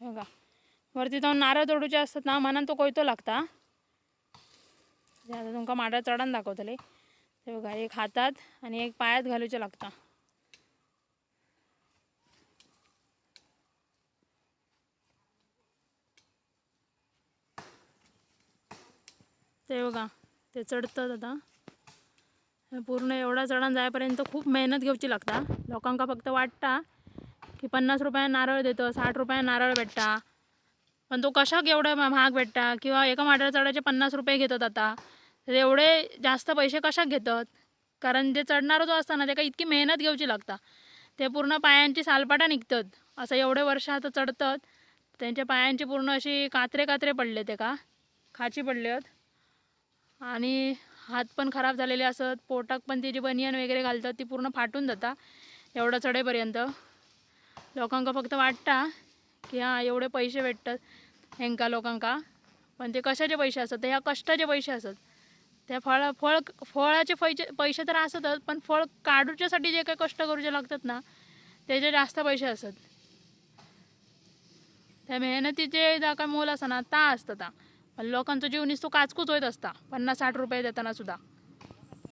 बघा वरती जाऊन नारळ तोडूचे असतात ना, मनान तो कोयतो लागता. आता तुमका माडा चढान दाखवतले. ते बघा एक हातात आणि एक पायात घालूचे लागता. ते बघा ते चढतात. आता पूर्ण एवढा चढान जायपर्यंत खूप मेहनत घेऊची लागता. लोकांका फक्त वाटता की 50 रुपयान नारळ देतो, 60 रुपयान नारळ भेटता, पण तो कशाक एवढा महाग भेटता? किंवा एका माडाला चढायचे 50 रुपये घेतात. आता तर एवढे जास्त पैसे कशाक घेतात? कारण जे चढणारा जो असता ना त्याका इतकी मेहनत घेऊची लागता. ते पूर्ण पायांची सालपाटा निघतात. असं एवढे वर्ष आता चढतात, त्यांच्या पायांची पूर्ण अशी कात्रे कात्रे पडले, ते का खाची पडले आहेत. आणि हात पण खराब झालेले असत. पोटाक पण ती जी बनियन वगैरे घालतात ती पूर्ण फाटून जाता एवढं चढेपर्यंत. लोकांका फक्त वाटता की हां एवढे पैसे भेटतात हेंका लोकांका, पण ते कशाचे पैसे असतात? ते ह्या कष्टाचे पैसे असतात. त्या फळाचे पैसे तर असतच, पण फळ काढूच्यासाठी जे काही कष्ट करूचे लागतात ना त्याचे जास्त पैसे असतात. त्या मेहनतीचे जा काय मोल असा ना ता असतं ता. पण लोकांचा जीव नुसतो काचकूच होत असता 50-60 रुपये देताना सुद्धा.